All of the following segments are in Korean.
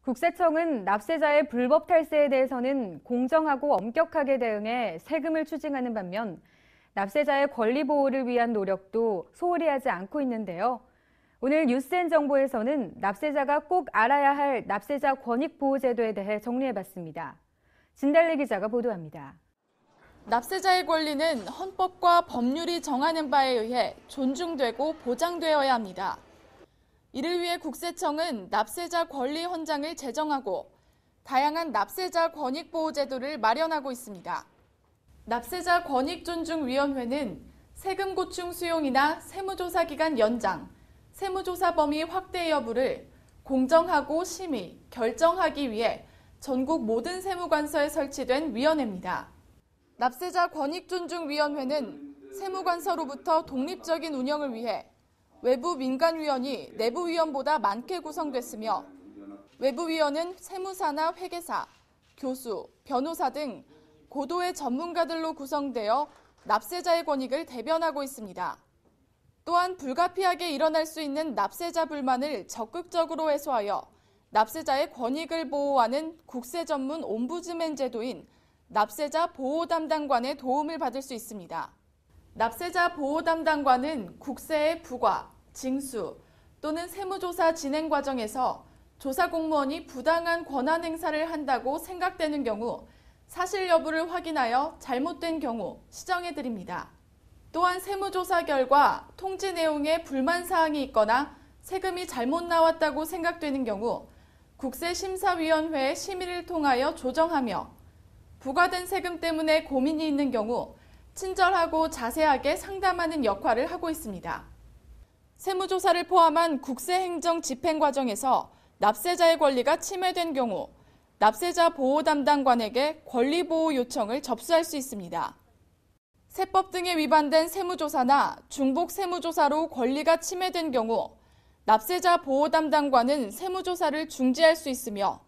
국세청은 납세자의 불법 탈세에 대해서는 공정하고 엄격하게 대응해 세금을 추징하는 반면 납세자의 권리 보호를 위한 노력도 소홀히 하지 않고 있는데요. 오늘 뉴스앤정보에서는 납세자가 꼭 알아야 할 납세자 권익보호제도에 대해 정리해봤습니다. 진달래 기자가 보도합니다. 납세자의 권리는 헌법과 법률이 정하는 바에 의해 존중되고 보장되어야 합니다. 이를 위해 국세청은 납세자 권리 헌장을 제정하고 다양한 납세자 권익보호제도를 마련하고 있습니다. 납세자 권익존중위원회는 세금 고충 수용이나 세무조사 기간 연장, 세무조사 범위 확대 여부를 공정하고 심의, 결정하기 위해 전국 모든 세무관서에 설치된 위원회입니다. 납세자 권익존중위원회는 세무관서로부터 독립적인 운영을 위해 외부 민간위원이 내부위원보다 많게 구성됐으며 외부위원은 세무사나 회계사, 교수, 변호사 등 고도의 전문가들로 구성되어 납세자의 권익을 대변하고 있습니다. 또한 불가피하게 일어날 수 있는 납세자 불만을 적극적으로 해소하여 납세자의 권익을 보호하는 국세 전문 옴부즈맨 제도인 납세자 보호담당관의 도움을 받을 수 있습니다. 납세자 보호담당관은 국세의 부과, 징수 또는 세무조사 진행 과정에서 조사 공무원이 부당한 권한 행사를 한다고 생각되는 경우 사실 여부를 확인하여 잘못된 경우 시정해드립니다. 또한 세무조사 결과 통지 내용에 불만 사항이 있거나 세금이 잘못 나왔다고 생각되는 경우 국세심사위원회의 심의를 통하여 조정하며 부과된 세금 때문에 고민이 있는 경우 친절하고 자세하게 상담하는 역할을 하고 있습니다. 세무조사를 포함한 국세행정 집행 과정에서 납세자의 권리가 침해된 경우 납세자 보호 담당관에게 권리보호 요청을 접수할 수 있습니다. 세법 등에 위반된 세무조사나 중복 세무조사로 권리가 침해된 경우 납세자 보호 담당관은 세무조사를 중지할 수 있으며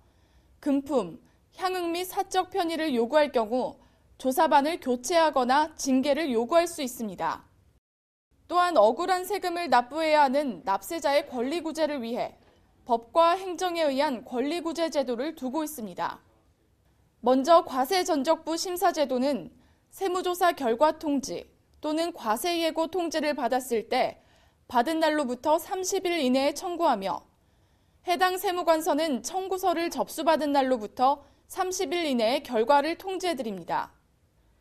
금품, 향응 및 사적 편의를 요구할 경우 조사반을 교체하거나 징계를 요구할 수 있습니다. 또한 억울한 세금을 납부해야 하는 납세자의 권리구제를 위해 법과 행정에 의한 권리구제 제도를 두고 있습니다. 먼저 과세전적부 심사제도는 세무조사 결과 통지 또는 과세예고 통지를 받았을 때 받은 날로부터 30일 이내에 청구하며 해당 세무관서는 청구서를 접수받은 날로부터 30일 이내에 결과를 통지해드립니다.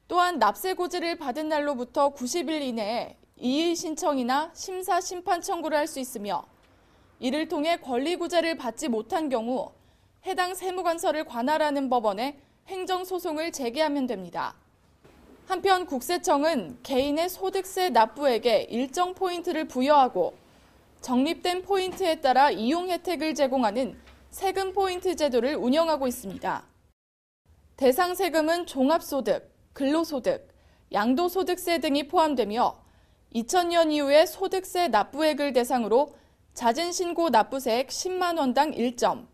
또한 납세고지를 받은 날로부터 90일 이내에 이의 신청이나 심사 심판 청구를 할 수 있으며 이를 통해 권리구제를 받지 못한 경우 해당 세무관서를 관할하는 법원에 행정소송을 제기하면 됩니다. 한편 국세청은 개인의 소득세 납부액에 일정 포인트를 부여하고 적립된 포인트에 따라 이용 혜택을 제공하는 세금 포인트 제도를 운영하고 있습니다. 대상 세금은 종합소득, 근로소득, 양도소득세 등이 포함되며 2000년 이후에 소득세 납부액을 대상으로 자진신고 납부세액 10만 원당 1점,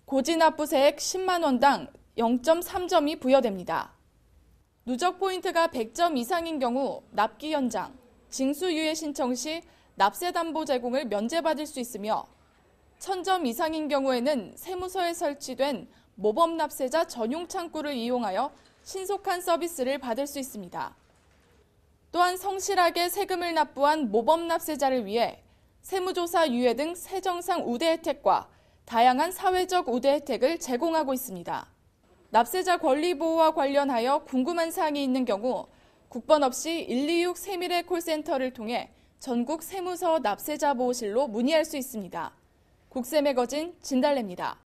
고지납부세액 10만 원당 0.3점이 부여됩니다. 누적 포인트가 100점 이상인 경우 납기 연장, 징수유예 신청 시 납세담보 제공을 면제받을 수 있으며 1000점 이상인 경우에는 세무서에 설치된 모범납세자 전용 창구를 이용하여 신속한 서비스를 받을 수 있습니다. 또한 성실하게 세금을 납부한 모범납세자를 위해 세무조사 유예 등 세정상 우대 혜택과 다양한 사회적 우대 혜택을 제공하고 있습니다. 납세자 권리 보호와 관련하여 궁금한 사항이 있는 경우 국번 없이 126 세밀의 콜센터를 통해 전국 세무서 납세자 보호실로 문의할 수 있습니다. 국세 매거진 진달래입니다.